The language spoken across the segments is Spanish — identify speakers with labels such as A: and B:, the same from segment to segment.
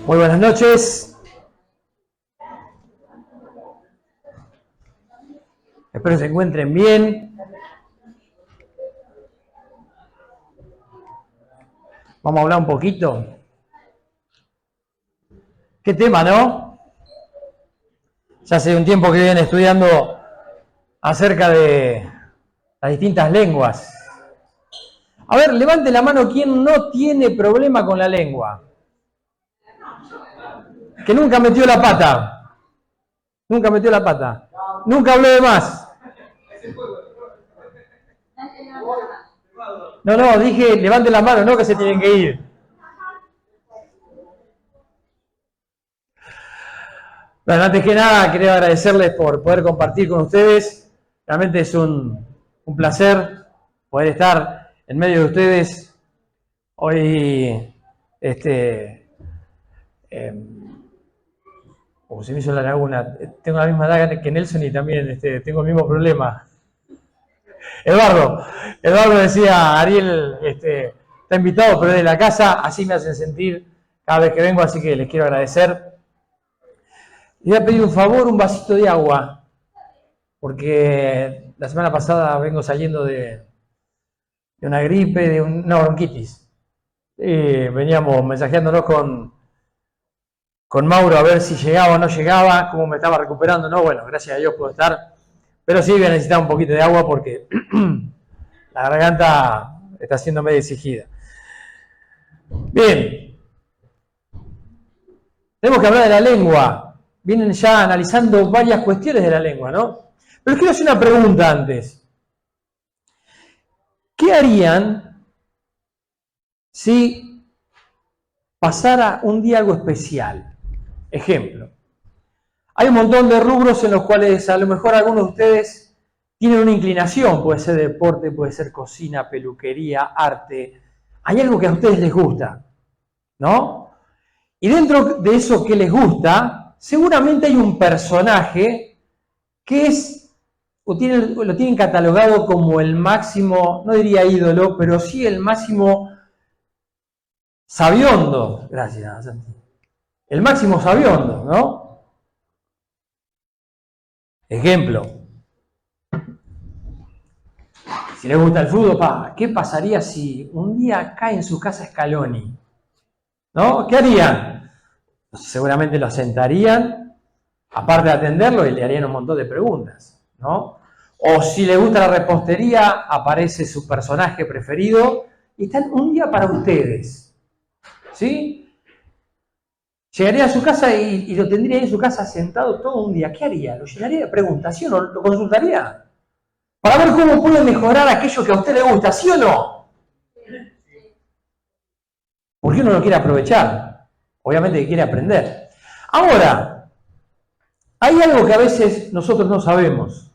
A: Muy buenas noches. Espero que se encuentren bien. Vamos a hablar un poquito. ¿Qué tema, no? Ya hace un tiempo que vienen estudiando acerca de las distintas lenguas. A ver, levante la mano quien no tiene problema con la lengua. Que nunca metió la pata. Nunca metió la pata. Nunca habló de más. No, dije levante la mano, no que se tienen que ir. Bueno, antes que nada, quería agradecerles por poder compartir con ustedes. Realmente es un placer poder estar en medio de ustedes. Hoy, se me hizo la laguna. Tengo la misma edad que Nelson y también tengo el mismo problema. Eduardo decía, Ariel está invitado, pero es de la casa, así me hacen sentir cada vez que vengo, así que les quiero agradecer. Le voy a pedir un favor, un vasito de agua, porque la semana pasada vengo saliendo de una gripe, de una bronquitis. Y veníamos mensajeándonos con Mauro a ver si llegaba o no llegaba, cómo me estaba recuperando. No, bueno, gracias a Dios puedo estar. Pero sí voy a necesitar un poquito de agua porque la garganta está siendo medio exigida. Bien. Tenemos que hablar de la lengua. Vienen ya analizando varias cuestiones de la lengua, ¿no? Pero quiero hacer una pregunta antes. ¿Qué harían si pasara un día algo especial? Ejemplo. Hay un montón de rubros en los cuales a lo mejor algunos de ustedes tienen una inclinación. Puede ser deporte, puede ser cocina, peluquería, arte. Hay algo que a ustedes les gusta, ¿no? Y dentro de eso que les gusta, seguramente hay un personaje que lo tienen catalogado como el máximo, no diría ídolo, pero sí el máximo sabiondo. Gracias, Santi. El máximo sabiondo, ¿no? Ejemplo. Si les gusta el fútbol, ¿qué pasaría si un día cae en su casa Scaloni? ¿No? ¿Qué harían? Seguramente lo sentarían, aparte de atenderlo, y le harían un montón de preguntas, ¿no? O si le gusta la repostería, aparece su personaje preferido y están un día para ustedes, ¿sí? Llegaría a su casa y lo tendría en su casa sentado todo un día. ¿Qué haría? ¿Lo llenaría de preguntas? ¿Sí o no? ¿Lo consultaría? Para ver cómo puede mejorar aquello que a usted le gusta, ¿sí o no? Porque uno lo quiere aprovechar. Obviamente que quiere aprender. Ahora, hay algo que a veces nosotros no sabemos.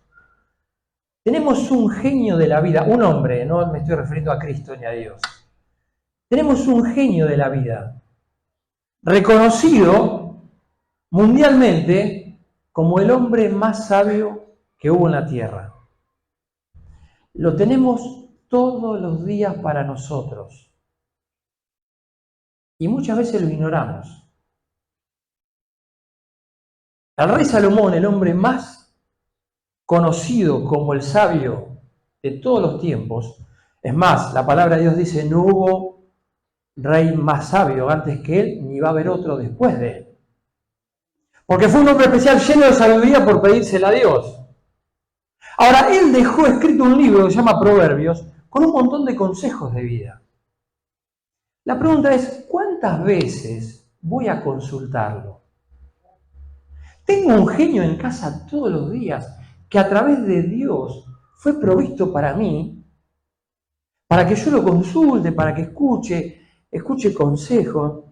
A: Tenemos un genio de la vida, un hombre, no me estoy refiriendo a Cristo ni a Dios. Tenemos un genio de la vida, reconocido mundialmente como el hombre más sabio que hubo en la tierra. Lo tenemos todos los días para nosotros. Y muchas veces lo ignoramos. El rey Salomón, el hombre más conocido como el sabio de todos los tiempos, es más, la palabra de Dios dice, no hubo rey más sabio antes que él, ni va a haber otro después de él. Porque fue un hombre especial lleno de sabiduría por pedírsela a Dios. Ahora, él dejó escrito un libro que se llama Proverbios con un montón de consejos de vida. La pregunta es, ¿cuántas veces voy a consultarlo? Tengo un genio en casa todos los días que a través de Dios fue provisto para mí, para que yo lo consulte, para que escuche consejos,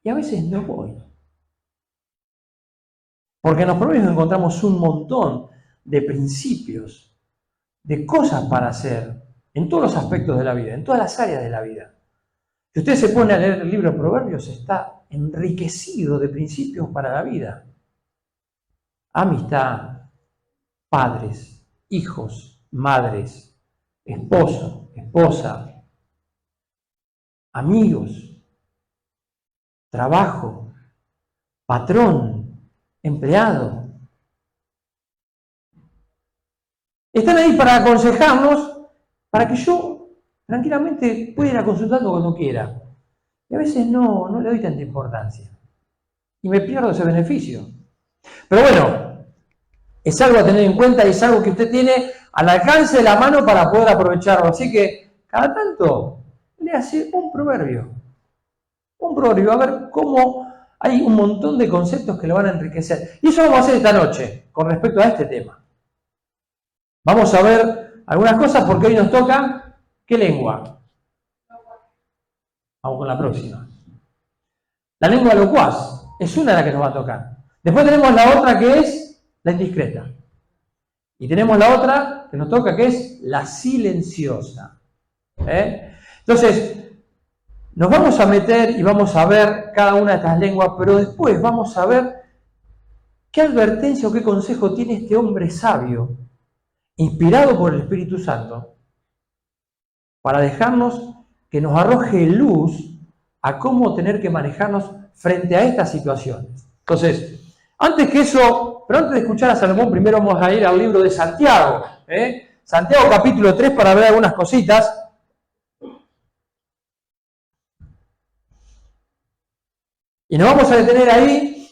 A: y a veces no voy. Porque en los Proverbios encontramos un montón de principios, de cosas para hacer, en todos los aspectos de la vida, en todas las áreas de la vida. Si usted se pone a leer el libro de Proverbios, está enriquecido de principios para la vida. Amistad, padres, hijos, madres, esposo, esposa, amigos, trabajo, patrón, empleado. Están ahí para aconsejarnos, para que yo tranquilamente pueda ir a consultarlo cuando quiera. Y a veces no le doy tanta importancia. Y me pierdo ese beneficio. Pero bueno, es algo a tener en cuenta y es algo que usted tiene al alcance de la mano para poder aprovecharlo. Así que cada tanto le hace un proverbio. Un proverbio, a ver cómo hay un montón de conceptos que lo van a enriquecer. Y eso vamos a hacer esta noche con respecto a este tema. Vamos a ver algunas cosas porque hoy nos toca, ¿qué lengua? Vamos con la próxima. La lengua locuaz es una de las que nos va a tocar. Después tenemos la otra que es la indiscreta. Y tenemos la otra que nos toca que es la silenciosa. Entonces, nos vamos a meter y vamos a ver cada una de estas lenguas, pero después vamos a ver qué advertencia o qué consejo tiene este hombre sabio, inspirado por el Espíritu Santo, para dejarnos que nos arroje luz a cómo tener que manejarnos frente a estas situaciones. Entonces, antes de escuchar a Salomón, primero vamos a ir al libro de Santiago. Santiago capítulo 3 para ver algunas cositas. Y nos vamos a detener ahí,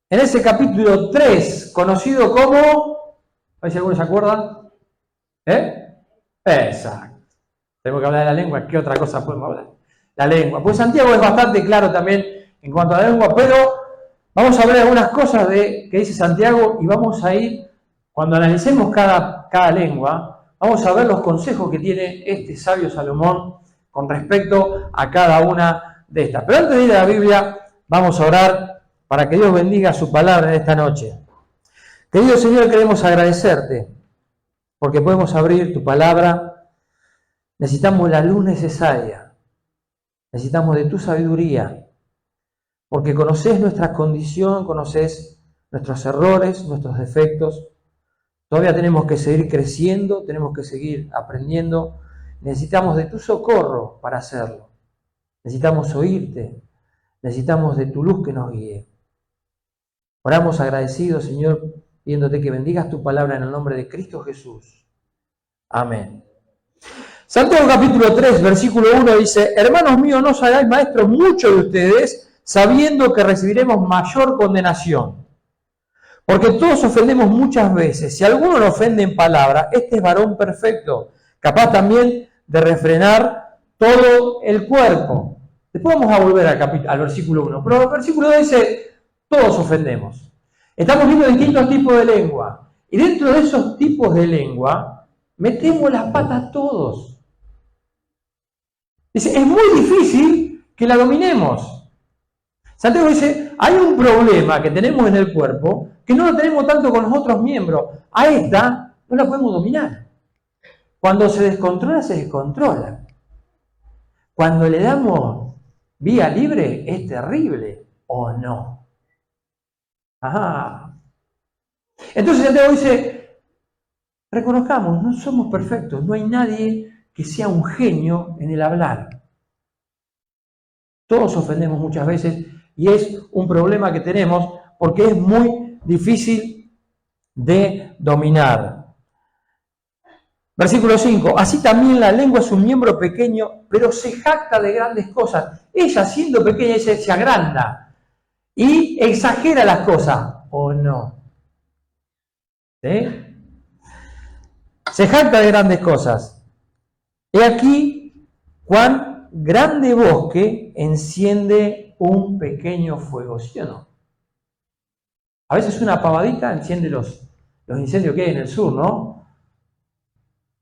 A: en ese capítulo 3, conocido como, a ver si alguno se acuerda. Exacto. Tenemos que hablar de la lengua, ¿qué otra cosa podemos hablar? La lengua. Pues Santiago es bastante claro también en cuanto a la lengua, pero vamos a ver algunas cosas que dice Santiago y vamos a ir, cuando analicemos cada lengua, vamos a ver los consejos que tiene este sabio Salomón con respecto a cada una de estas. Pero antes de ir a la Biblia, vamos a orar para que Dios bendiga su palabra en esta noche. Querido Señor, queremos agradecerte porque podemos abrir tu palabra. Necesitamos la luz necesaria. Necesitamos de tu sabiduría, porque conoces nuestra condición, conoces nuestros errores, nuestros defectos. Todavía tenemos que seguir creciendo, tenemos que seguir aprendiendo. Necesitamos de tu socorro para hacerlo. Necesitamos oírte, necesitamos de tu luz que nos guíe. Oramos agradecidos, Señor, pidiéndote que bendigas tu palabra en el nombre de Cristo Jesús. Amén. Santiago capítulo 3, versículo 1 dice: Hermanos míos, no os hagáis maestros muchos de ustedes, sabiendo que recibiremos mayor condenación. Porque todos ofendemos muchas veces. Si alguno nos ofende en palabra, este es varón perfecto, capaz también de refrenar todo el cuerpo. Después vamos a volver al versículo 1. Pero el versículo 2 dice: todos ofendemos. Estamos viendo distintos tipos de lengua. Y dentro de esos tipos de lengua, metemos las patas todos. Dice, es muy difícil que la dominemos. Santiago dice, hay un problema que tenemos en el cuerpo que no lo tenemos tanto con los otros miembros. A esta no la podemos dominar. Cuando se descontrola, se descontrola. Cuando le damos vía libre, es terrible, ¿o no? Ajá. Entonces Santiago dice, reconozcamos, no somos perfectos, no hay nadie que sea un genio en el hablar. Todos ofendemos muchas veces y es un problema que tenemos porque es muy difícil de dominar. Versículo 5. Así también la lengua es un miembro pequeño, pero se jacta de grandes cosas. Ella, siendo pequeña, se agranda y exagera las cosas, ¿o no? ¿Sí? Se jacta de grandes cosas. He aquí cuán grande bosque enciende un pequeño fuego, ¿sí o no? A veces una pavadita enciende los incendios que hay en el sur, ¿no?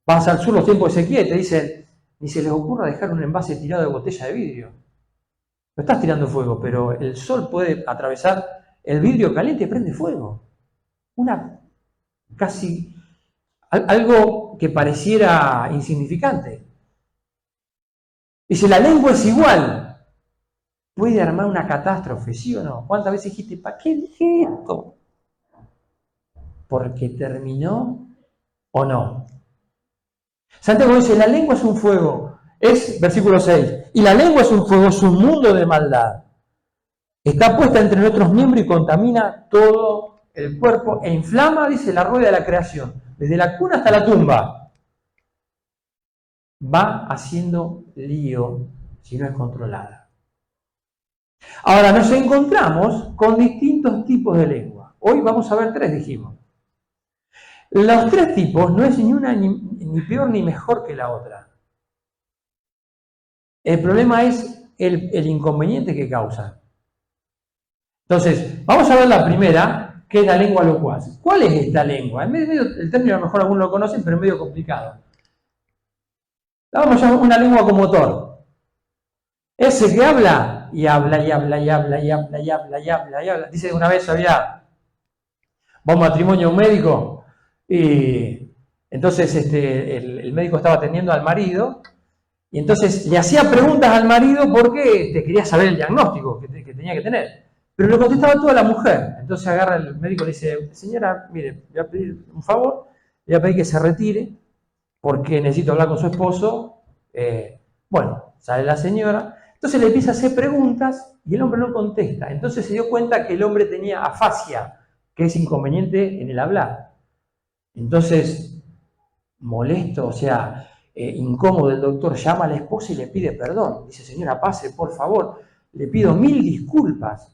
A: Vas al sur los tiempos de sequía y te dicen, ni se les ocurra dejar un envase tirado de botella de vidrio. No estás tirando fuego, pero el sol puede atravesar el vidrio caliente y prende fuego. Algo que pareciera insignificante. Dice, la lengua es igual. Puede armar una catástrofe, ¿sí o no? ¿Cuántas veces dijiste, ¿para qué dije esto? ¿Porque terminó o no? Santiago dice, la lengua es un fuego. Es versículo 6. Y la lengua es un fuego, es un mundo de maldad. Está puesta entre nuestros miembros y contamina todo el cuerpo e inflama, dice, la rueda de la creación. Desde la cuna hasta la tumba. Va haciendo lío si no es controlada. Ahora nos encontramos con distintos tipos de lengua. Hoy vamos a ver 3, dijimos. Los 3 tipos no es ni una ni peor ni mejor que la otra. El problema es el inconveniente que causa. Entonces, vamos a ver la primera, que es la lengua locuaz. ¿Cuál es esta lengua? El término a lo mejor algunos lo conocen, pero es medio complicado. Vamos a llamar una lengua con motor. Ese que habla, y habla, y habla, y habla, y habla, y habla, y habla, y habla. Dice que una vez va a un matrimonio a un médico, y entonces el médico estaba atendiendo al marido, y entonces le hacía preguntas al marido porque quería saber el diagnóstico que tenía que tener. Pero lo contestaba toda la mujer. Entonces agarra el médico y le dice, señora, mire, le voy a pedir un favor, le voy a pedir que se retire porque necesito hablar con su esposo. Bueno, sale la señora. Entonces le empieza a hacer preguntas y el hombre no contesta. Entonces se dio cuenta que el hombre tenía afasia, que es inconveniente en el hablar. Entonces, molesto, o sea, incómodo, el doctor llama a la esposa y le pide perdón. Dice, señora, pase, por favor, le pido 1000 disculpas.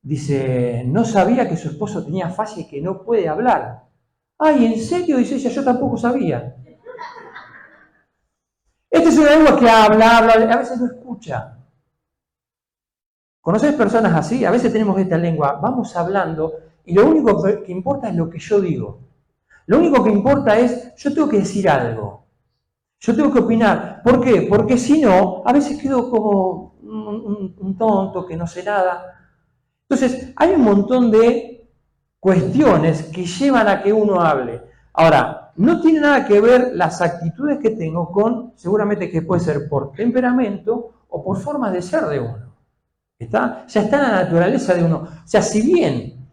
A: Dice, no sabía que su esposo tenía afasia y que no puede hablar. Ay, ¿en serio? Dice ella, yo tampoco sabía. Esta es una lengua que habla, a veces no escucha. ¿Conocés personas así? A veces tenemos esta lengua, vamos hablando y lo único que importa es lo que yo digo. Lo único que importa es, yo tengo que decir algo. Yo tengo que opinar. ¿Por qué? Porque si no, a veces quedo como un tonto que no sé nada. Entonces, hay un montón de cuestiones que llevan a que uno hable. Ahora, no tiene nada que ver las actitudes que tengo con, seguramente que puede ser por temperamento o por formas de ser de uno. ¿Está? Ya está en la naturaleza de uno. O sea, si bien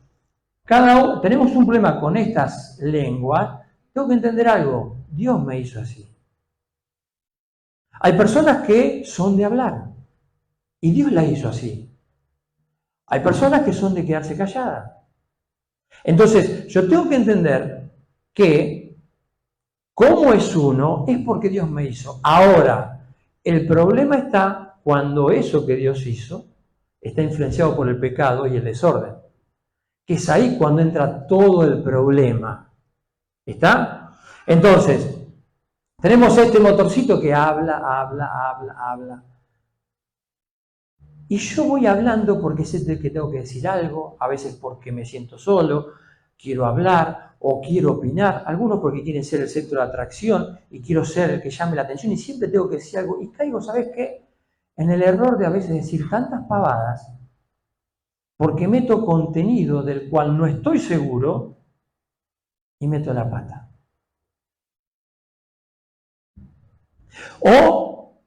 A: tenemos un problema con estas lenguas, tengo que entender algo. Dios me hizo así. Hay personas que son de hablar y Dios la hizo así. Hay personas que son de quedarse calladas. Entonces, yo tengo que entender que cómo es uno es porque Dios me hizo. Ahora, el problema está cuando eso que Dios hizo está influenciado por el pecado y el desorden. Que es ahí cuando entra todo el problema. ¿Está? Entonces, tenemos este motorcito que habla. Y yo voy hablando porque sé que tengo que decir algo, a veces porque me siento solo, quiero hablar o quiero opinar, algunos porque quieren ser el centro de atracción y quiero ser el que llame la atención y siempre tengo que decir algo. Y caigo, ¿sabes qué? En el error de a veces decir tantas pavadas porque meto contenido del cual no estoy seguro y meto la pata. O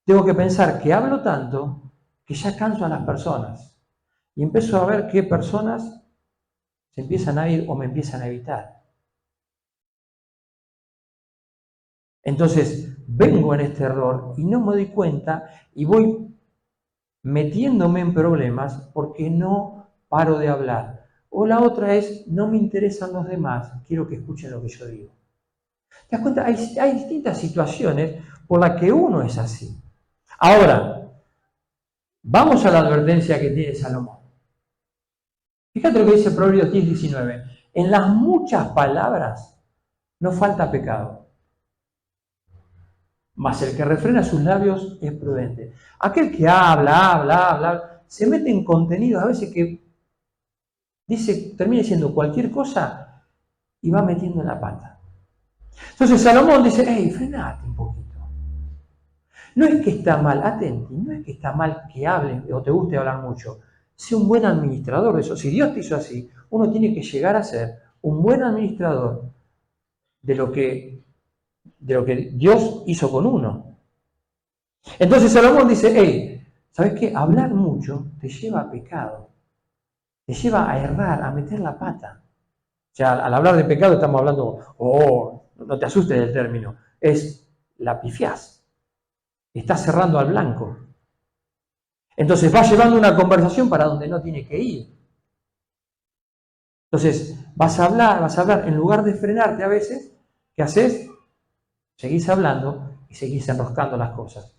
A: tengo que pensar que hablo tanto que ya canso a las personas y empiezo a ver qué personas se empiezan a ir o me empiezan a evitar. Entonces, vengo en este error y no me doy cuenta y voy metiéndome en problemas porque no paro de hablar. O la otra es, no me interesan los demás, quiero que escuchen lo que yo digo. ¿Te das cuenta? Hay distintas situaciones por las que uno es así. Ahora, vamos a la advertencia que tiene Salomón. Fíjate lo que dice Proverbios 10:19. En las muchas palabras no falta pecado, mas el que refrena sus labios es prudente. Aquel que habla, se mete en contenidos a veces que termina diciendo cualquier cosa y va metiendo en la pata. Entonces Salomón dice, hey, frenate un poquito. No es que está mal, atenti, no es que está mal que hables o te guste hablar mucho. Sé un buen administrador de eso. Si Dios te hizo así, uno tiene que llegar a ser un buen administrador de lo que Dios hizo con uno. Entonces Salomón dice, hey, ¿sabes qué? Hablar mucho te lleva a pecado, te lleva a errar, a meter la pata. O sea, al hablar de pecado estamos hablando, no te asustes del término, es la pifiás. Está cerrando al blanco. Entonces va llevando una conversación para donde no tiene que ir. Entonces vas a hablar, en lugar de frenarte a veces, ¿qué haces? Seguís hablando y seguís enroscando las cosas.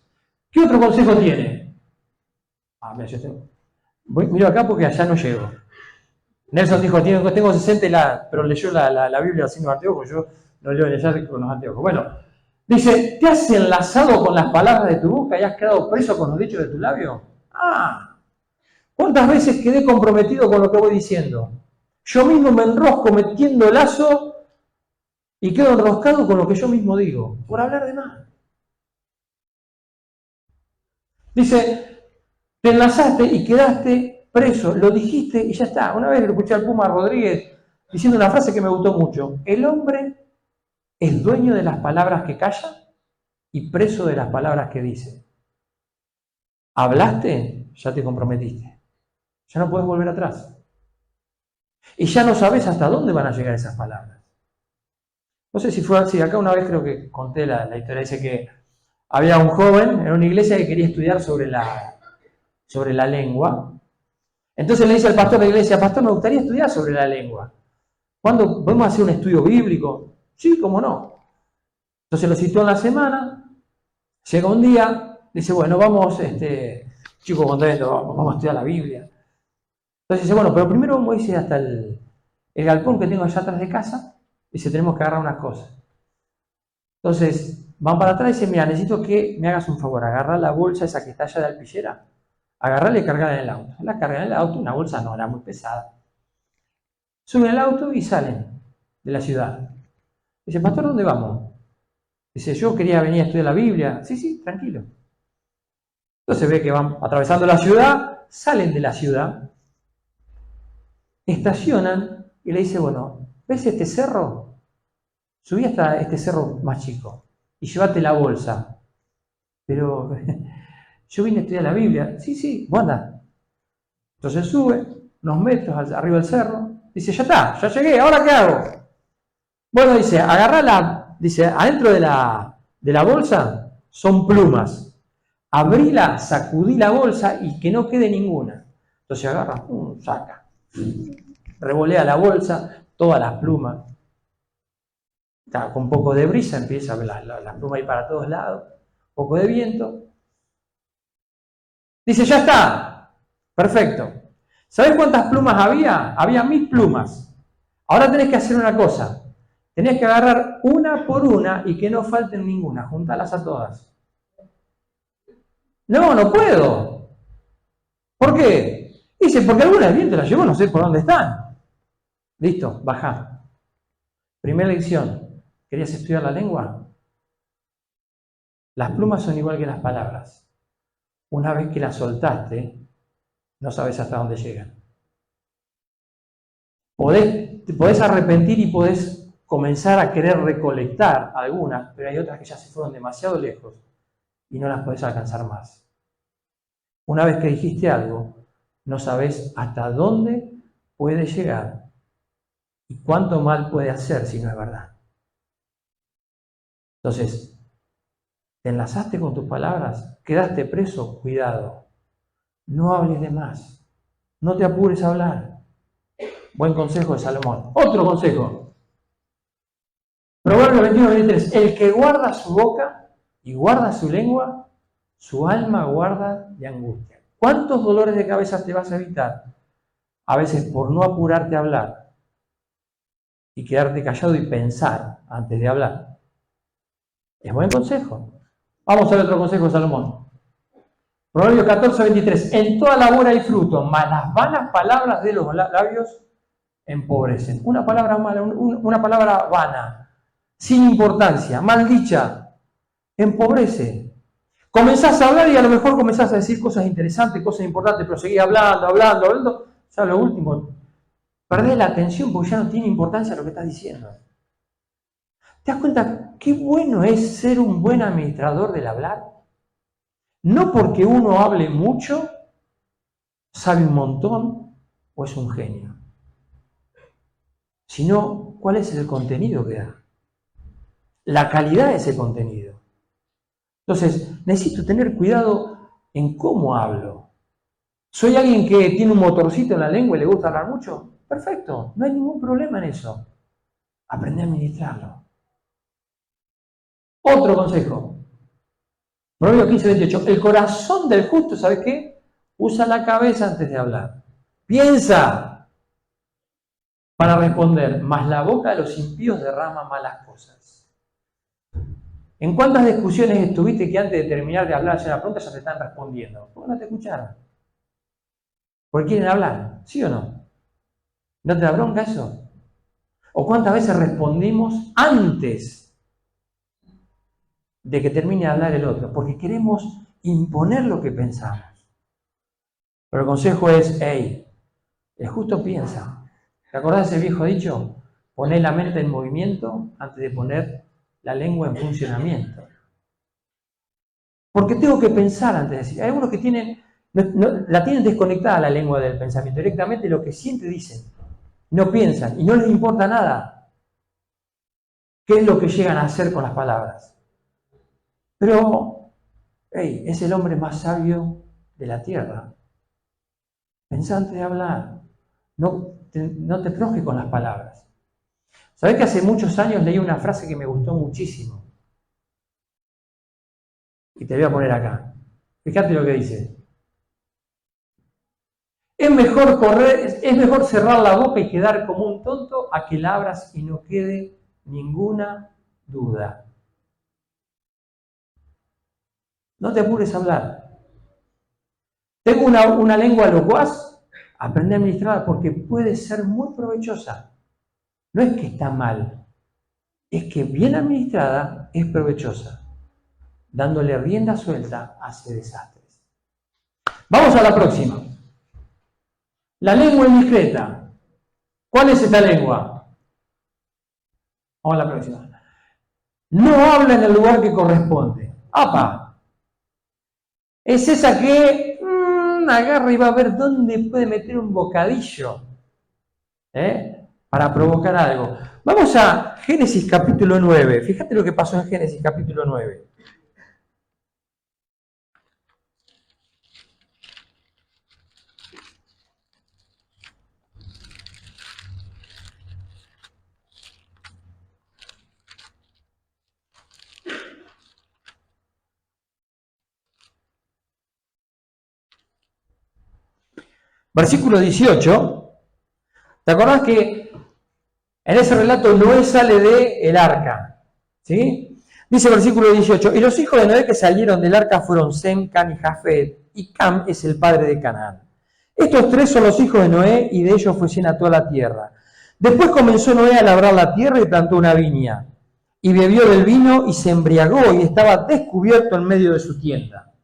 A: ¿Qué otro consejo tiene? Mira, miro acá porque allá no llego. Nelson dijo, tengo 60, pero leyó la Biblia sin los anteojos, yo no leo leer con los anteojos. Bueno, dice, ¿te has enlazado con las palabras de tu boca y has quedado preso con los dichos de tu labio? ¿Cuántas veces quedé comprometido con lo que voy diciendo? Yo mismo me enrosco metiendo lazo y quedo enroscado con lo que yo mismo digo, por hablar de más. Dice, te enlazaste y quedaste preso, lo dijiste y ya está. Una vez lo escuché al Puma Rodríguez diciendo una frase que me gustó mucho. El hombre es dueño de las palabras que calla y preso de las palabras que dice. Hablaste, ya te comprometiste. Ya no puedes volver atrás. Y ya no sabes hasta dónde van a llegar esas palabras. No sé si fue así, acá una vez creo que conté la historia, dice que había un joven en una iglesia que quería estudiar sobre la lengua. Entonces le dice al pastor de la iglesia, pastor, me gustaría estudiar sobre la lengua. ¿Cuándo podemos hacer un estudio bíblico? Sí, cómo no. Entonces lo citó en la semana, llega un día, dice, bueno, vamos, chico contento, vamos a estudiar la Biblia. Entonces dice, bueno, pero primero vamos a ir hasta el galpón que tengo allá atrás de casa. Dice, tenemos que agarrar unas cosas. Entonces, van para atrás y dicen, mira, necesito que me hagas un favor, agarra la bolsa esa que está allá de alpillera, agarrarla y cargarla en el auto. La cargan en el auto, una bolsa no, era muy pesada. Suben al auto y salen de la ciudad. Dice, pastor, ¿dónde vamos? Dice, yo quería venir a estudiar la Biblia. Sí, tranquilo. Entonces ve que van atravesando la ciudad, salen de la ciudad, estacionan y le dice, bueno, ¿ves este cerro? Subí hasta este cerro más chico y llévate la bolsa. Pero yo vine a estudiar la Biblia. Sí, vos anda. Entonces sube unos metros arriba del cerro. Dice, ya está, ya llegué, ¿ahora qué hago? Bueno, dice, dice, adentro de la bolsa son plumas. Abrila, sacudí la bolsa y que no quede ninguna. Entonces agarra, saca. Revolea la bolsa, todas las plumas. Con un poco de brisa empieza la pluma ir para todos lados, un poco de viento. Dice, ya está, perfecto. ¿Sabés cuántas plumas había? Había 1000 plumas. Ahora tenés que hacer una cosa. Tenés que agarrar una por una y que no falten ninguna, juntarlas a todas. No puedo. ¿Por qué? Dice, porque alguna el viento la llevó, no sé por dónde están. Listo, bajá. Primera lección. ¿Querías estudiar la lengua? Las plumas son igual que las palabras. Una vez que las soltaste, no sabes hasta dónde llegan. Te podés arrepentir y podés comenzar a querer recolectar algunas, pero hay otras que ya se fueron demasiado lejos y no las podés alcanzar más. Una vez que dijiste algo, no sabes hasta dónde puede llegar y cuánto mal puede hacer si no es verdad. Entonces, ¿te enlazaste con tus palabras? ¿Quedaste preso? Cuidado. No hables de más. No te apures a hablar. Buen consejo de Salomón. Otro consejo. Proverbios 21:23. El que guarda su boca y guarda su lengua, su alma guarda de angustia. ¿Cuántos dolores de cabeza te vas a evitar? A veces por no apurarte a hablar y quedarte callado y pensar antes de hablar. Es buen consejo. Vamos a ver otro consejo de Salomón. Proverbios 14:23. En toda labor hay fruto, mas las vanas palabras de los labios empobrecen. Una palabra mala, una palabra vana, sin importancia, mal dicha, empobrece. Comenzás a hablar y a lo mejor comenzás a decir cosas interesantes, cosas importantes, pero seguís hablando. Ya lo último, perdés la atención porque ya no tiene importancia lo que estás diciendo. ¿Te das cuenta qué bueno es ser un buen administrador del hablar? No porque uno hable mucho, sabe un montón o es un genio, sino cuál es el contenido que da. La calidad de ese contenido. Entonces, necesito tener cuidado en cómo hablo. ¿Soy alguien que tiene un motorcito en la lengua y le gusta hablar mucho? Perfecto, no hay ningún problema en eso. Aprende a administrarlo. Otro consejo. Proverbios 15:28. El corazón del justo, ¿sabes qué? Usa la cabeza antes de hablar. Piensa para responder, mas la boca de los impíos derrama malas cosas. ¿En cuántas discusiones estuviste que antes de terminar de hablar hacer la pregunta ya te están respondiendo? ¿Por qué no te escucharon? ¿Porque quieren hablar? ¿Sí o no? ¿No te da bronca eso? ¿O cuántas veces respondimos antes de que termine de hablar el otro? Porque queremos imponer lo que pensamos. Pero el consejo es, hey, el justo piensa. ¿Te acordás de ese viejo dicho? Poné la mente en movimiento antes de poner la lengua en funcionamiento. Porque tengo que pensar antes de decir. Hay algunos que tienen, la tienen desconectada la lengua del pensamiento. Directamente lo que sienten dicen. No piensan y no les importa nada. ¿Qué es lo que llegan a hacer con las palabras? Pero, hey, es el hombre más sabio de la tierra. Pensá antes de hablar. No te enojes con las palabras. ¿Sabés que hace muchos años leí una frase que me gustó muchísimo? Y te voy a poner acá. Fíjate lo que dice. Es mejor cerrar la boca y quedar como un tonto a que la abras y no quede ninguna duda. No te apures a hablar. Tengo una lengua locuaz, aprende a administrarla porque puede ser muy provechosa. No es que está mal, es que bien administrada es provechosa. Dándole rienda suelta hace desastres. Vamos a la próxima. La lengua indiscreta. ¿Cuál es esta lengua? Vamos a la próxima. No habla en el lugar que corresponde. ¡Apa! Es esa que agarra y va a ver dónde puede meter un bocadillo para provocar algo. Vamos a Génesis capítulo 9. Fíjate lo que pasó en Génesis capítulo 9. Versículo 18. ¿Te acordás que en ese relato Noé sale del arca? ¿Sí? Dice versículo 18, y los hijos de Noé que salieron del arca fueron Sem, Cam y Jafet, y Cam es el padre de Canaán. Estos tres son los hijos de Noé, y de ellos fue llena toda la tierra. Después comenzó Noé a labrar la tierra y plantó una viña, y bebió del vino y se embriagó, y estaba descubierto en medio de su tienda.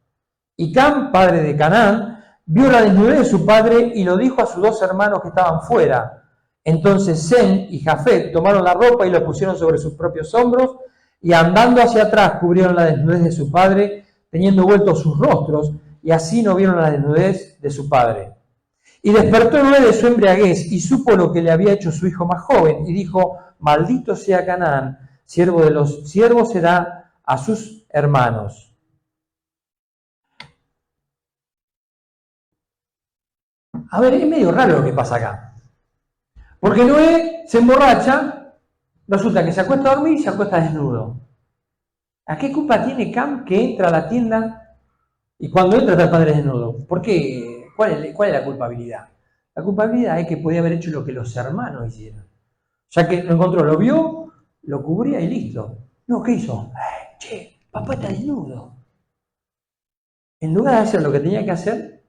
A: Y Cam, padre de Canaán, vio la desnudez de su padre y lo dijo a sus dos hermanos que estaban fuera. Entonces Sem y Jafet tomaron la ropa y la pusieron sobre sus propios hombros, y andando hacia atrás cubrieron la desnudez de su padre, teniendo vueltos sus rostros, y así no vieron la desnudez de su padre. Y despertó Noé de su embriaguez, y supo lo que le había hecho su hijo más joven, y dijo, maldito sea Canaán, siervo de los siervos será a sus hermanos. A ver, es medio raro lo que pasa acá. Porque Noé se emborracha, resulta que se acuesta a dormir y se acuesta desnudo. ¿A qué culpa tiene Cam que entra a la tienda y cuando entra está el padre desnudo? ¿Por qué? ¿Cuál es la culpabilidad? La culpabilidad es que podía haber hecho lo que los hermanos hicieron. Ya que lo encontró, lo vio, lo cubría y listo. No, ¿qué hizo? Che, papá está desnudo. En lugar de hacer lo que tenía que hacer,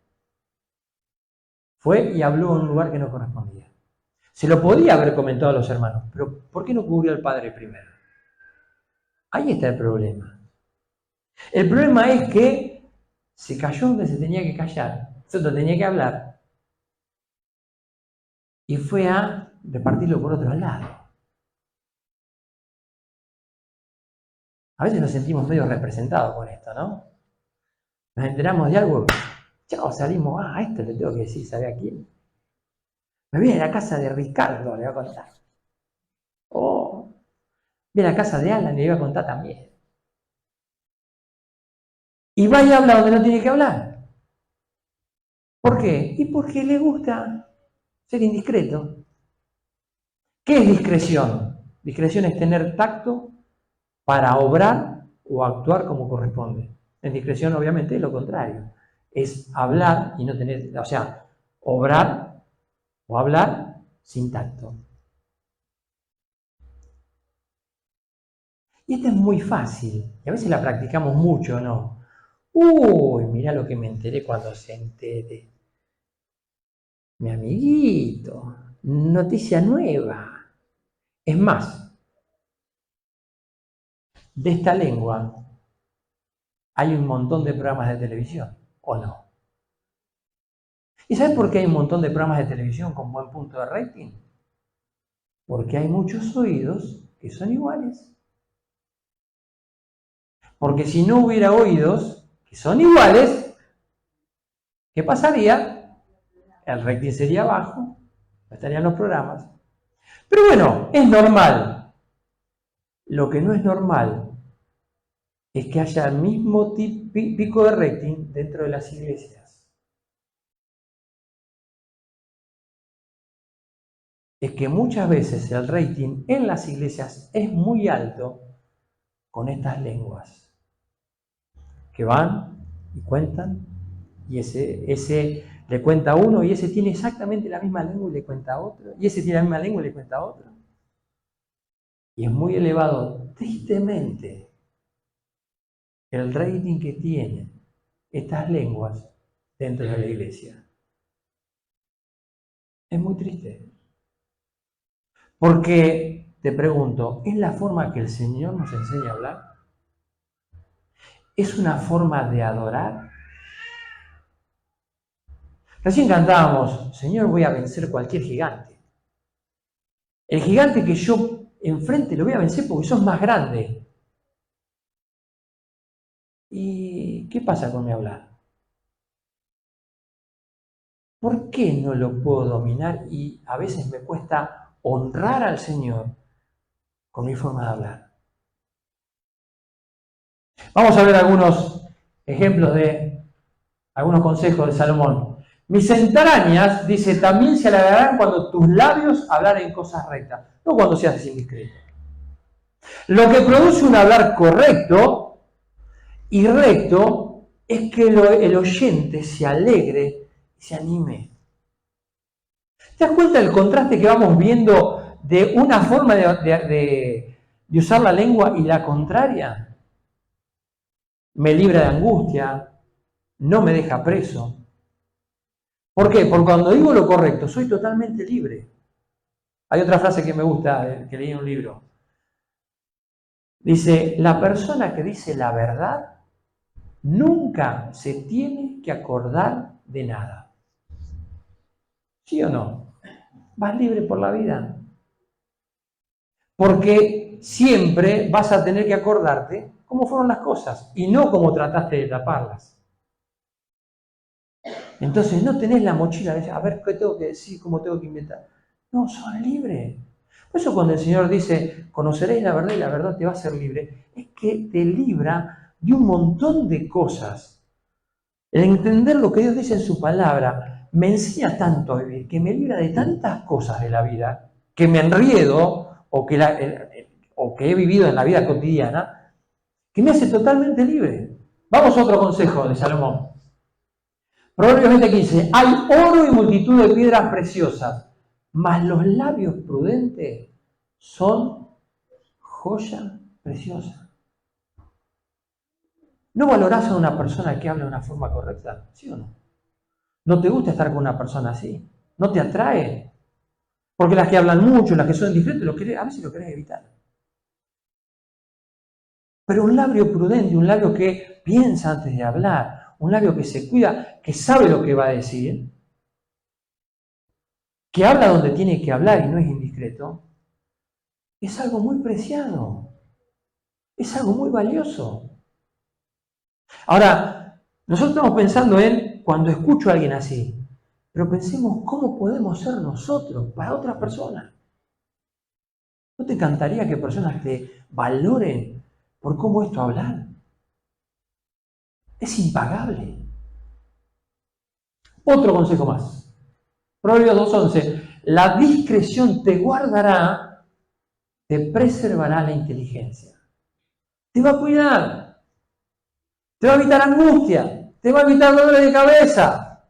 A: fue y habló en un lugar que no correspondía. Se lo podía haber comentado a los hermanos, pero ¿por qué no cubrió al padre primero? Ahí está el problema. El problema es que se cayó donde se tenía que callar, donde tenía que hablar, y fue a repartirlo por otro lado. A veces nos sentimos medio representados con esto, ¿no? Nos enteramos de algo, chao, salimos, a esto le tengo que decir, ¿sabe a quién? Me voy a la casa de Ricardo, le voy a contar. Oh, voy a la casa de Alan, le voy a contar también. y va y habla donde no tiene que hablar. ¿Por qué? Y porque le gusta ser indiscreto. ¿Qué es discreción? Discreción es tener tacto para obrar o actuar como corresponde. En discreción, obviamente, es lo contrario. Es hablar y no tener, o sea, obrar o hablar sin tacto. Y esta es muy fácil, y a veces la practicamos mucho, ¿no? Uy, mirá lo que me enteré cuando se entere. Mi amiguito, noticia nueva. Es más, de esta lengua hay un montón de programas de televisión, ¿o no? ¿Y sabes por qué hay un montón de programas de televisión con buen punto de rating? Porque hay muchos oídos que son iguales. Porque si no hubiera oídos que son iguales, ¿qué pasaría? El rating sería bajo, no estarían los programas. Pero bueno, es normal. Lo que no es normal es que haya el mismo pico de rating dentro de las iglesias. Es que muchas veces el rating en las iglesias es muy alto con estas lenguas que van y cuentan, y ese le cuenta a uno, y ese tiene exactamente la misma lengua y le cuenta a otro, y ese tiene la misma lengua y le cuenta a otro. Y es muy elevado, tristemente, el rating que tienen estas lenguas dentro de la iglesia. Es muy triste. Porque, te pregunto, ¿es la forma que el Señor nos enseña a hablar? ¿Es una forma de adorar? Recién cantábamos, Señor, voy a vencer cualquier gigante. El gigante que yo enfrente lo voy a vencer porque sos más grande. ¿Y qué pasa con mi hablar? ¿Por qué no lo puedo dominar y a veces me cuesta honrar al Señor con mi forma de hablar? Vamos a ver algunos ejemplos de algunos consejos de Salomón. Mis entrañas, dice, también se halagarán cuando tus labios hablaren cosas rectas, no cuando seas indiscreto. Lo que produce un hablar correcto y recto es que el oyente se alegre y se anime. ¿Te das cuenta del contraste que vamos viendo de una forma de usar la lengua y la contraria? Me libra de angustia, no me deja preso. ¿Por qué? Porque cuando digo lo correcto, soy totalmente libre. Hay otra frase que me gusta, que leí en un libro. Dice, la persona que dice la verdad nunca se tiene que acordar de nada. ¿Sí o no? Vas libre por la vida. Porque siempre vas a tener que acordarte cómo fueron las cosas y no cómo trataste de taparlas. Entonces no tenés la mochila de a ver qué tengo que decir, cómo tengo que inventar. No, sos libre. Por eso cuando el Señor dice, conoceréis la verdad y la verdad te va a hacer libre, es que te libra de un montón de cosas. El entender lo que Dios dice en su palabra me enseña tanto a vivir, que me libra de tantas cosas de la vida, que me enriedo o que he vivido en la vida cotidiana, que me hace totalmente libre. Vamos a otro consejo de Salomón. Proverbios 20:15, hay oro y multitud de piedras preciosas, mas los labios prudentes son joya preciosa. ¿No valorás a una persona que habla de una forma correcta? ¿Sí o no? ¿No te gusta estar con una persona así? ¿No te atrae? Porque las que hablan mucho, las que son discretas, a veces lo querés evitar. Pero un labio prudente, un labio que piensa antes de hablar, un labio que se cuida, que sabe lo que va a decir, que habla donde tiene que hablar y no es indiscreto, es algo muy preciado, es algo muy valioso. Ahora, nosotros estamos pensando en cuando escucho a alguien así, pero pensemos cómo podemos ser nosotros para otras personas. ¿No te encantaría que personas te valoren por cómo es tu hablar? es impagable. Otro consejo más. Proverbios 2:11. La discreción te guardará, te preservará la inteligencia. Te va a cuidar. Te va a evitar angustia. Te va a evitar dolores de cabeza.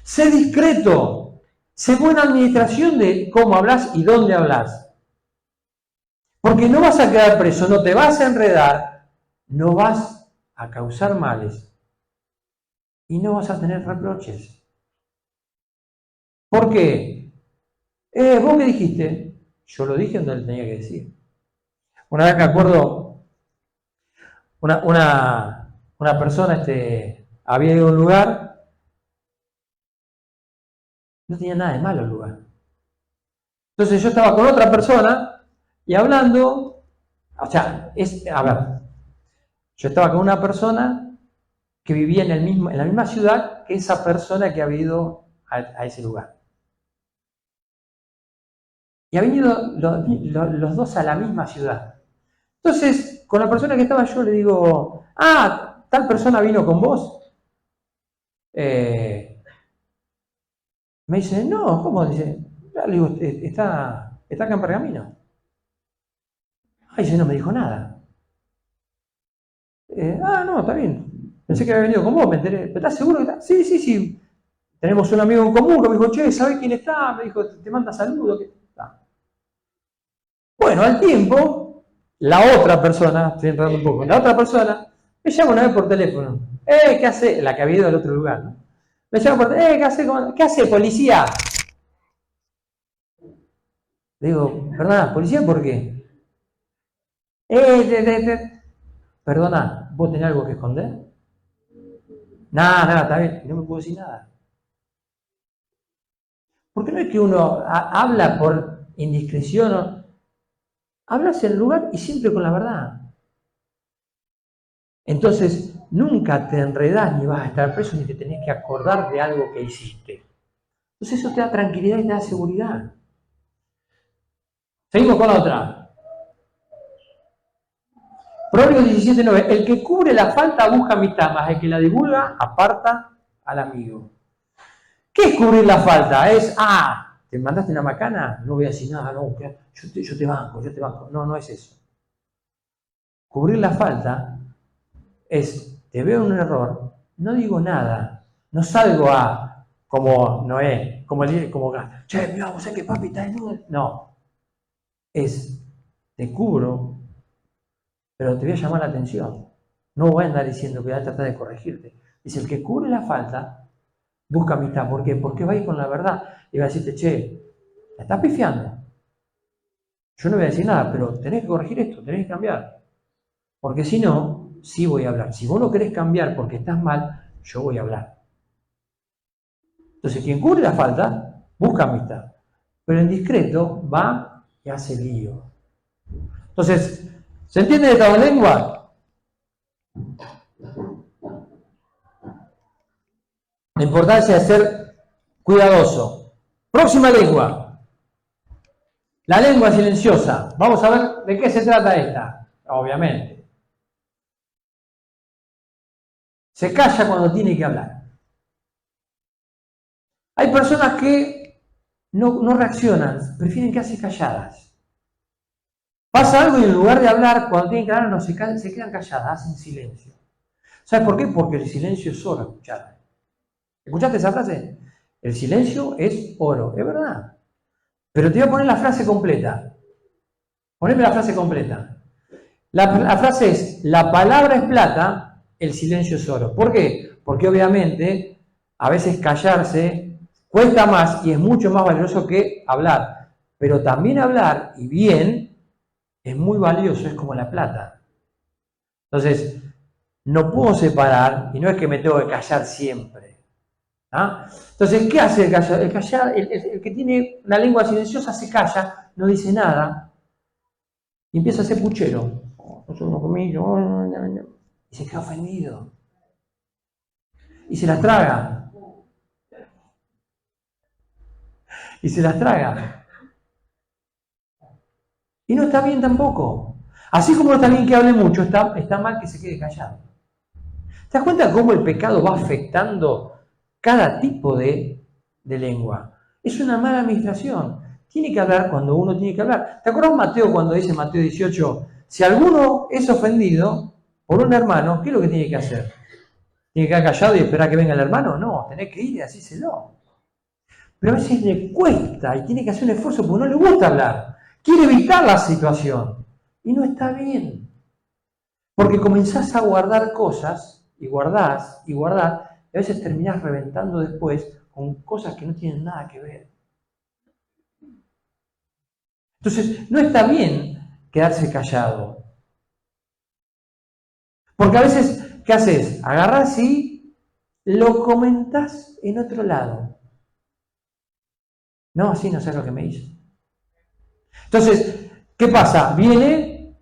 A: Sé discreto. Sé buena administración de cómo hablas y dónde hablas. Porque no vas a quedar preso, no te vas a enredar, no vas a causar males y no vas a tener reproches. ¿Por qué? ¿Vos qué dijiste? Yo lo dije donde le tenía que decir. Una vez me acuerdo, una persona había ido a un lugar, no tenía nada de malo el lugar. Entonces yo estaba con otra persona y hablando, yo estaba con una persona que vivía en la misma ciudad que esa persona que había ido a ese lugar. Y habían ido los dos a la misma ciudad. Entonces, con la persona que estaba yo le digo, tal persona vino con vos. Me dice, no, ¿cómo? Dice, le digo, está acá en Pergamino. Dice, no me dijo nada. No, está bien. Pensé que había venido con vos, me enteré. ¿Pero estás seguro que está? Sí. Tenemos un amigo en común que me dijo, che, ¿sabés quién está? Me dijo, te manda saludos. Bueno, al tiempo, la otra persona, estoy entrando un poco, la otra persona me llama una vez por teléfono. ¿Qué hace? La que había ido al otro lugar, ¿no? Me llama por teléfono, ¿qué hace, policía? Le digo, perdona, ¿policía por qué? Perdona, ¿vos tenés algo que esconder? Nada, está bien, no me puedo decir nada. Porque no es que uno habla por indiscreción, hablas en el lugar y siempre con la verdad. Entonces, nunca te enredás ni vas a estar preso ni te tenés que acordar de algo que hiciste. Entonces eso te da tranquilidad y te da seguridad. Seguimos con la otra. Proverbios 17:9. El que cubre la falta busca amistad, mas el que la divulga aparta al amigo. ¿Qué es cubrir la falta? Es, ¿te mandaste una macana? No voy a decir nada, no, yo te banco. No es eso. Cubrir la falta es, te veo un error, no digo nada, no salgo como Noé, como che, mira, vos sabés que papi está desnudo. No, te cubro, pero te voy a llamar la atención. No voy a andar diciendo que voy a tratar de corregirte. Dice, el que cubre la falta, busca amistad. ¿Por qué? Porque va a ir con la verdad y va a decirte, che, me estás pifiando. Yo no voy a decir nada, pero tenés que corregir esto, tenés que cambiar. Porque si no, sí voy a hablar. Si vos no querés cambiar porque estás mal, yo voy a hablar. Entonces, quien cubre la falta, busca amistad. Pero en discreto va y hace lío. Entonces, ¿se entiende de esta lengua? La importancia de ser cuidadoso. Próxima lengua. La lengua silenciosa. Vamos a ver de qué se trata esta. Obviamente. Se calla cuando tiene que hablar. Hay personas que no reaccionan, prefieren quedarse calladas. Pasa algo y en lugar de hablar, cuando tienen que hablar, no se quedan calladas, hacen silencio. ¿Sabes por qué? Porque el silencio es oro, escuchar. ¿Escuchaste esa frase? El silencio es oro, es verdad. Pero te voy a poner la frase completa. Poneme la frase completa. La frase es, la palabra es plata, el silencio es oro. ¿Por qué? Porque obviamente a veces callarse cuesta más y es mucho más valioso que hablar. Pero también hablar, y bien, es muy valioso, es como la plata. Entonces, no puedo separar, y no es que me tengo que callar siempre. Entonces, ¿qué hace el callar? El que tiene una lengua silenciosa se calla, no dice nada, y empieza a ser puchero. Y se queda ofendido. Y se las traga. Y no está bien tampoco. Así como no está bien que hable mucho, está mal que se quede callado. ¿Te das cuenta cómo el pecado va afectando cada tipo de lengua? Es una mala administración. Tiene que hablar cuando uno tiene que hablar. ¿Te acuerdas Mateo cuando dice Mateo 18? Si alguno es ofendido por un hermano, ¿qué es lo que tiene que hacer? ¿Tiene que quedar callado y esperar que venga el hermano? No, tenés que ir y decírselo. Pero a veces le cuesta y tiene que hacer un esfuerzo porque no le gusta hablar. Quiere evitar la situación. Y no está bien. Porque comenzás a guardar cosas y guardás y guardás y a veces terminás reventando después con cosas que no tienen nada que ver. Entonces, no está bien quedarse callado. Porque a veces, ¿qué haces? Agarrás y lo comentás en otro lado. No, así no sé lo que me hizo. Entonces, ¿qué pasa? Viene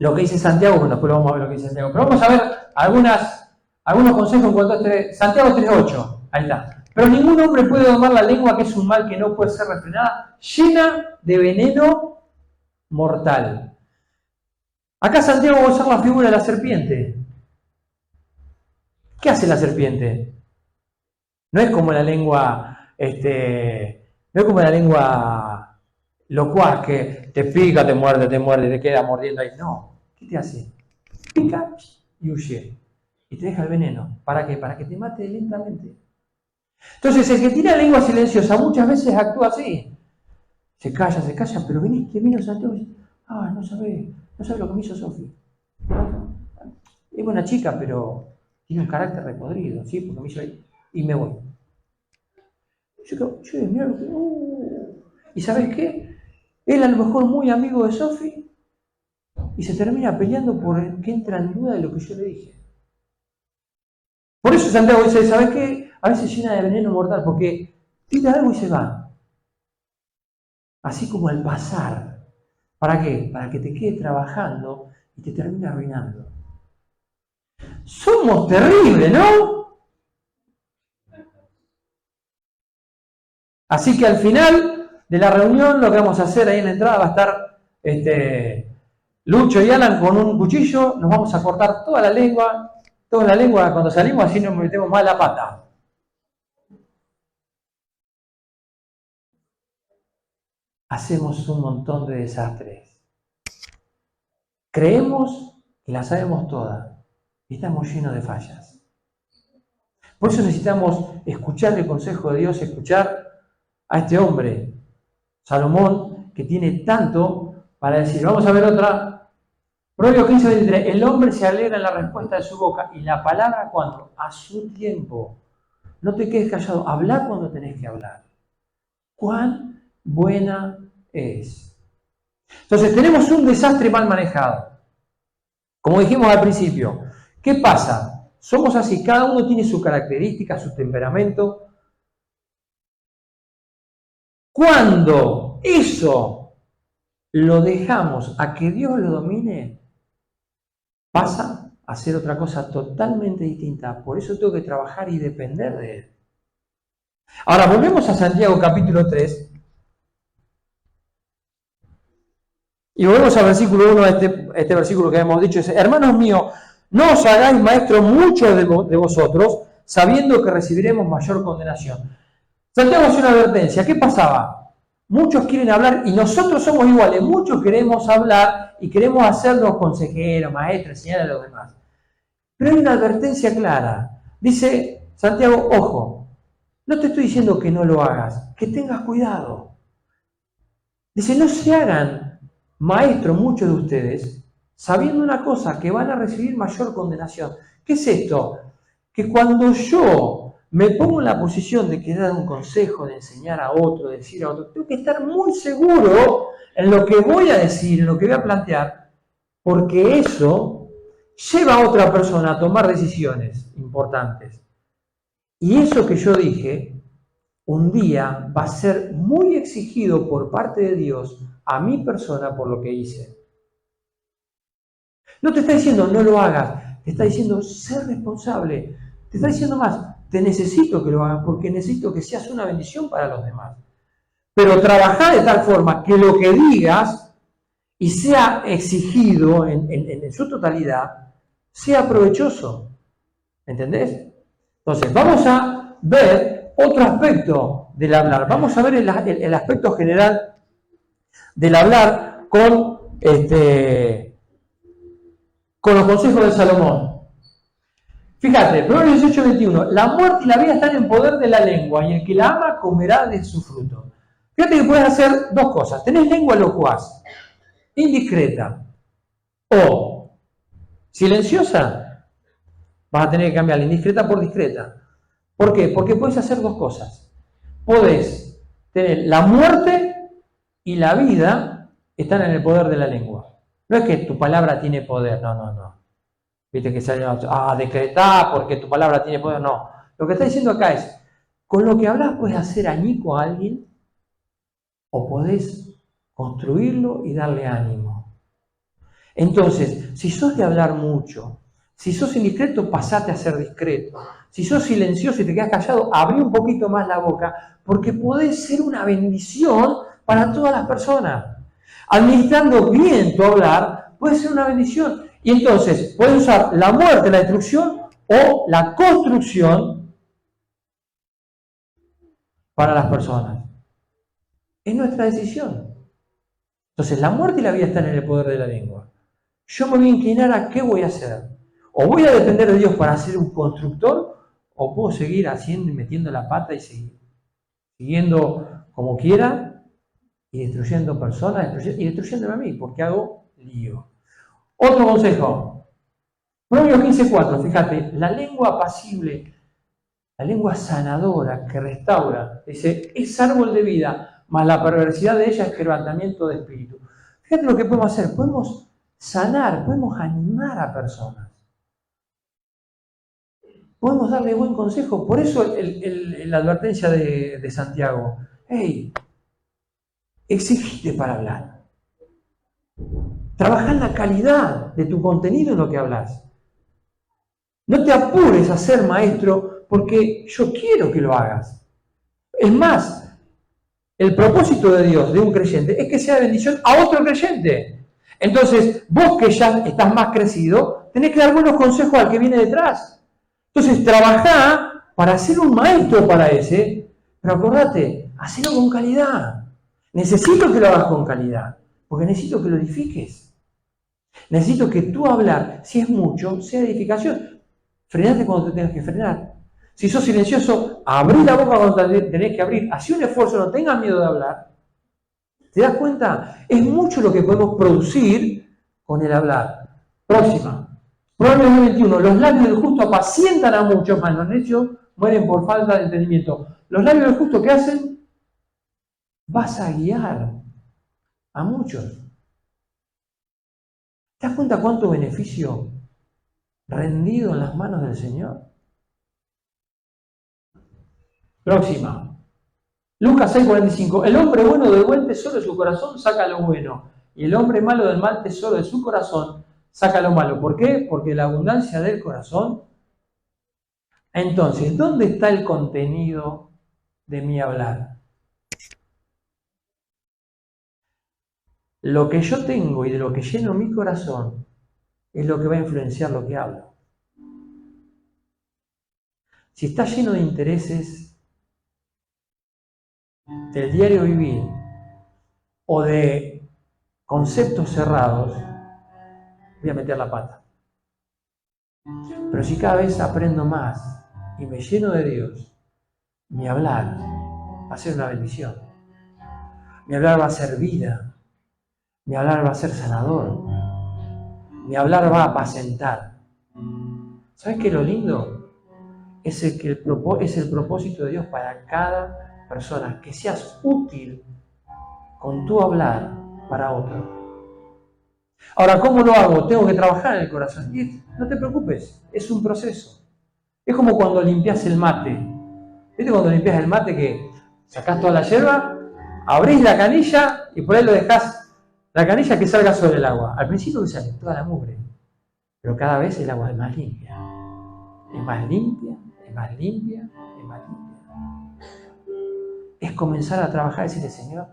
A: lo que dice Santiago, bueno, después vamos a ver lo que dice Santiago. Pero vamos a ver algunos consejos en cuanto a Santiago 3.8. Ahí está. Pero ningún hombre puede domar la lengua, que es un mal que no puede ser refrenada, llena de veneno mortal. Acá Santiago va a usar la figura de la serpiente. ¿Qué hace la serpiente? No es como la lengua, no es como la lengua locuaz que te pica, te muerde, te queda mordiendo ahí. No. ¿Qué te hace? Pica y huye. Y te deja el veneno. ¿Para qué? Para que te mate lentamente. Entonces, el que tiene la lengua silenciosa muchas veces actúa así. Se calla, pero vino Santiago y dice, no sabe lo que me hizo Sofi. Es buena chica, pero tiene un carácter repodrido, ¿sí? Porque me hizo ahí. Y me voy. Yo digo, mira lo que... ¿Y sabes qué? Él a lo mejor muy amigo de Sofi y se termina peleando por que entra en duda de lo que yo le dije. Por eso Santiago dice, ¿sabes qué? A veces llena de veneno mortal, porque tira algo y se va. Así como al pasar. ¿Para qué? Para que te quede trabajando y te termine arruinando. Somos terribles, ¿no? Así que al final de la reunión lo que vamos a hacer ahí en la entrada va a estar Lucho y Alan con un cuchillo, nos vamos a cortar toda la lengua cuando salimos, así nos metemos más la pata. Hacemos un montón de desastres. Creemos que la sabemos toda y estamos llenos de fallas. Por eso necesitamos escuchar el consejo de Dios, escuchar a este hombre, Salomón, que tiene tanto para decir. Vamos a ver otra. Proverbios 15:23. El hombre se alegra en la respuesta de su boca y la palabra, ¿cuándo? A su tiempo. No te quedes callado, habla cuando tenés que hablar. ¿Cuán buena es? Entonces tenemos un desastre mal manejado. Como dijimos al principio, ¿qué pasa? Somos así, cada uno tiene su característica, su temperamento. Cuando eso lo dejamos a que Dios lo domine, pasa a ser otra cosa totalmente distinta. Por eso tengo que trabajar y depender de Él. Ahora, volvemos a Santiago capítulo 3. Y volvemos al versículo 1, este versículo que hemos dicho. Dice, hermanos míos, no os hagáis maestros muchos de vosotros, sabiendo que recibiremos mayor condenación. Santiago hace una advertencia. ¿Qué pasaba? Muchos quieren hablar y nosotros somos iguales. Muchos queremos hablar y queremos hacernos consejeros, maestros, enseñar a los demás. Pero hay una advertencia clara. Dice Santiago, ojo, no te estoy diciendo que no lo hagas, que tengas cuidado. Dice, no se hagan maestros muchos de ustedes, sabiendo una cosa, que van a recibir mayor condenación. ¿Qué es esto? Que cuando yo me pongo en la posición de querer dar un consejo, de enseñar a otro, de decir a otro, tengo que estar muy seguro en lo que voy a decir, en lo que voy a plantear, porque eso lleva a otra persona a tomar decisiones importantes. Y eso que yo dije, un día va a ser muy exigido por parte de Dios a mi persona por lo que hice. No te está diciendo no lo hagas, te está diciendo ser responsable. Te está diciendo más, te necesito que lo hagas porque necesito que seas una bendición para los demás. Pero trabajar de tal forma que lo que digas y sea exigido en su totalidad, sea provechoso. ¿Entendés? Entonces, vamos a ver otro aspecto del hablar. Vamos a ver el aspecto general del hablar con los consejos de Salomón. Fíjate, Proverbios 18:21, la muerte y la vida están en poder de la lengua, y el que la ama comerá de su fruto. Fíjate que puedes hacer dos cosas. Tenés lengua locuaz, indiscreta o silenciosa, vas a tener que cambiar la indiscreta por discreta. ¿Por qué? Porque puedes hacer dos cosas. Podés tener la muerte y la vida están en el poder de la lengua. No es que tu palabra tiene poder, no. Viste que sale decretar porque tu palabra tiene poder, no. Lo que está diciendo acá es, con lo que hablas puedes hacer añico a alguien o podés construirlo y darle ánimo. Entonces, si sos de hablar mucho, si sos indiscreto, pasate a ser discreto. Si sos silencioso y te quedas callado, abrí un poquito más la boca, porque podés ser una bendición para todas las personas. Administrando bien tu hablar, puede ser una bendición. Y entonces, puedes usar la muerte, la destrucción o la construcción para las personas. Es nuestra decisión. Entonces, la muerte y la vida están en el poder de la lengua. Yo me voy a inclinar a qué voy a hacer. O voy a depender de Dios para ser un constructor, o puedo seguir haciendo y metiendo la pata y seguir siguiendo como quiera y destruyendo personas y destruyéndome a mí, porque hago lío. Otro consejo. Proverbios 15:4, fíjate, la lengua apacible, la lengua sanadora que restaura, dice, es árbol de vida, mas la perversidad de ella es quebrantamiento de espíritu. Fíjate lo que podemos hacer, podemos sanar, podemos animar a personas. Podemos darle buen consejo. Por eso la advertencia de Santiago. Hey, exigite para hablar. Trabaja en la calidad de tu contenido en lo que hablas. No te apures a ser maestro porque yo quiero que lo hagas. Es más, el propósito de Dios, de un creyente, es que sea bendición a otro creyente. Entonces, vos que ya estás más crecido, tenés que dar buenos consejos al que viene detrás. Entonces, trabajá para ser un maestro para ese, pero acordate, hacelo con calidad. Necesito que lo hagas con calidad, porque necesito que lo edifiques. Necesito que tú hablar, si es mucho, sea edificación. Frenate cuando te tengas que frenar. Si sos silencioso, abrí la boca cuando tenés que abrir. Hacé un esfuerzo, no tengas miedo de hablar. ¿Te das cuenta? Es mucho lo que podemos producir con el hablar. Próxima. Proverbios 21. Los labios del justo apacientan a muchos, mas los necios mueren por falta de entendimiento. Los labios del justo, ¿qué hacen? Vas a guiar a muchos. ¿Te das cuenta cuánto beneficio rendido en las manos del Señor? Próxima. Lucas 6:45. El hombre bueno del buen tesoro de su corazón saca lo bueno, y el hombre malo del mal tesoro de su corazón saca lo malo. ¿Por qué? Porque la abundancia del corazón. Entonces, ¿dónde está el contenido de mi hablar? Lo que yo tengo y de lo que lleno mi corazón es lo que va a influenciar lo que hablo. Si está lleno de intereses del diario vivir o de conceptos cerrados, voy a meter la pata. Pero si cada vez aprendo más y me lleno de Dios, mi hablar va a ser una bendición. Mi hablar va a ser vida. Mi hablar va a ser sanador. Mi hablar va a apacentar. ¿Sabes qué es lo lindo? Es el propósito de Dios para cada persona. Que seas útil con tu hablar para otro. Ahora, ¿cómo lo hago? Tengo que trabajar en el corazón. Y no te preocupes, es un proceso. Es como cuando limpias el mate. ¿Viste cuando limpias el mate que sacás toda la hierba, abrís la canilla y por ahí lo dejás la canilla que salga sobre el agua? Al principio que sale toda la mugre, pero cada vez el agua es más limpia. Es más limpia, es más limpia, es más limpia. Es comenzar a trabajar y decirle, Señor,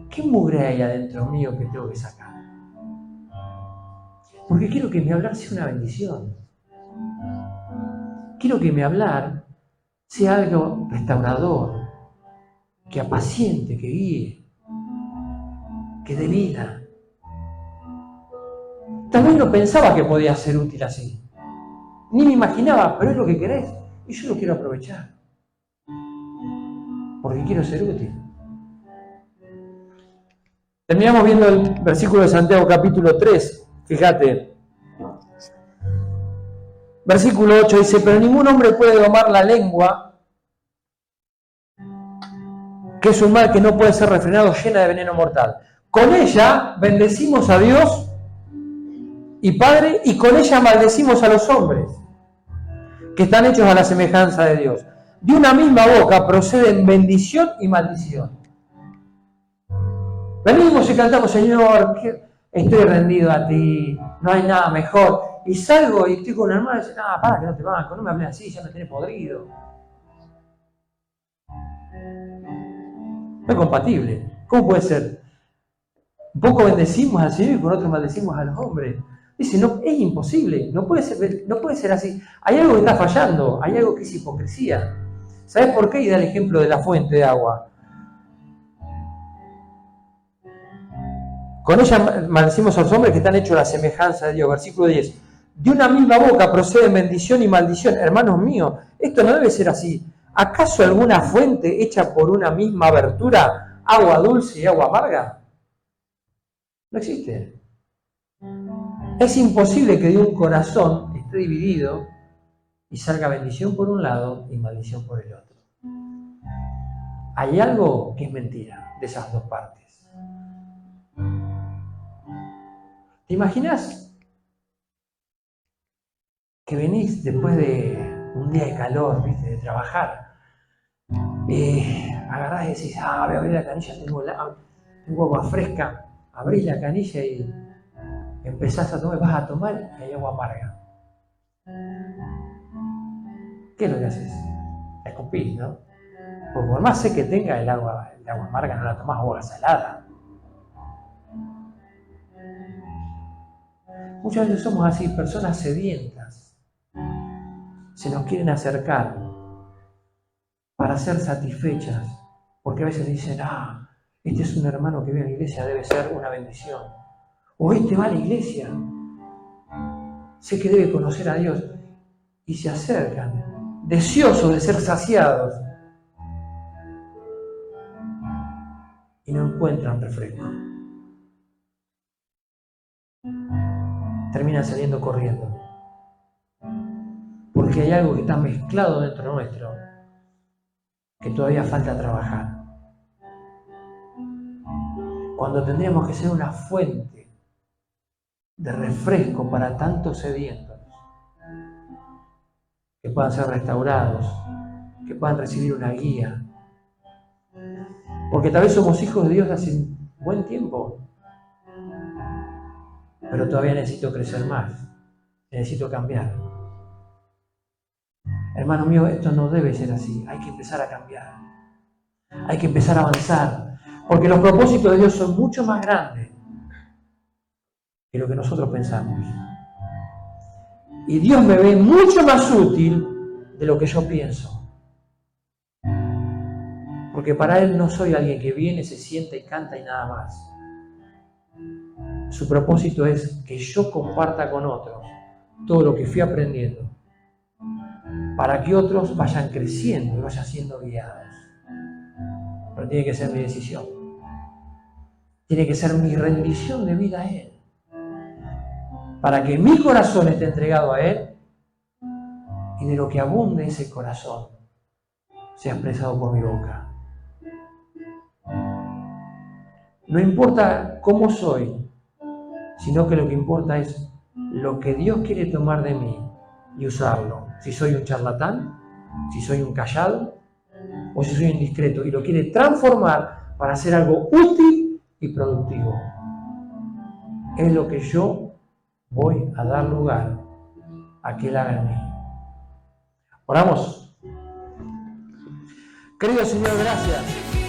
A: ¿qué mugre hay adentro mío que tengo que sacar? Porque quiero que mi hablar sea una bendición. quiero que mi hablar sea algo restaurador, que apaciente, que guíe, que dé vida. Tal vez no pensaba que podía ser útil así. Ni me imaginaba, pero es lo que querés. Y yo lo quiero aprovechar. Porque quiero ser útil. Terminamos viendo el versículo de Santiago capítulo 3. Fíjate. Versículo 8 dice, pero ningún hombre puede domar la lengua, que es un mal que no puede ser refrenado, llena de veneno mortal. Con ella bendecimos a Dios y Padre, y con ella maldecimos a los hombres, que están hechos a la semejanza de Dios. De una misma boca proceden bendición y maldición. Venimos y cantamos, Señor, estoy rendido a ti, no hay nada mejor. Y salgo y estoy con una hermana y dice, para que no te banco, no me hables así, ya me tenés podrido. No es compatible. ¿Cómo puede ser? Un poco bendecimos al Señor y con otro maldecimos a los hombres. Dice, no, es imposible, no puede ser así. Hay algo que está fallando, hay algo que es hipocresía. ¿Sabes por qué? Y da el ejemplo de la fuente de agua. Con ella maldecimos a los hombres que están hechos a la semejanza de Dios. Versículo 10. De una misma boca proceden bendición y maldición. Hermanos míos, esto no debe ser así. ¿Acaso alguna fuente hecha por una misma abertura, agua dulce y agua amarga? No existe. Es imposible que de un corazón esté dividido y salga bendición por un lado y maldición por el otro. Hay algo que es mentira de esas dos partes. ¿Te imaginas que venís después de un día de calor, ¿viste? De trabajar? Agarrás y decís, voy a abrir la canilla, tengo agua fresca. Abrís la canilla y empezás a tomar, vas a tomar y hay agua amarga. ¿Qué es lo que haces? La escupís, ¿no? Porque por más sé que tenga el agua amarga, no la tomás agua salada. Muchas veces somos así, personas sedientas. Se nos quieren acercar para ser satisfechas, porque a veces dicen, este es un hermano que viene a la iglesia, debe ser una bendición. O este va a la iglesia, sé que debe conocer a Dios. Y se acercan, deseosos de ser saciados, y no encuentran refresco. Terminan saliendo corriendo. Porque hay algo que está mezclado dentro nuestro, que todavía falta trabajar. Cuando tendríamos que ser una fuente de refresco para tantos sedientos, que puedan ser restaurados, que puedan recibir una guía. Porque tal vez somos hijos de Dios hace un buen tiempo, pero todavía necesito crecer más, necesito cambiar. Hermano mío, esto no debe ser así, hay que empezar a cambiar, hay que empezar a avanzar, porque los propósitos de Dios son mucho más grandes que lo que nosotros pensamos. Y Dios me ve mucho más útil de lo que yo pienso. Porque para Él no soy alguien que viene, se sienta y canta y nada más. Su propósito es que yo comparta con otros todo lo que fui aprendiendo, para que otros vayan creciendo y vayan siendo guiados. Pero tiene que ser mi decisión. Tiene que ser mi rendición de vida a Él. Para que mi corazón esté entregado a Él y de lo que abunde ese corazón sea expresado por mi boca. No importa cómo soy, sino que lo que importa es lo que Dios quiere tomar de mí y usarlo. Si soy un charlatán, si soy un callado o si soy indiscreto y lo quiere transformar para hacer algo útil y productivo. Es lo que yo voy a dar lugar a que Él haga en mí. Oramos. Querido Señor, gracias.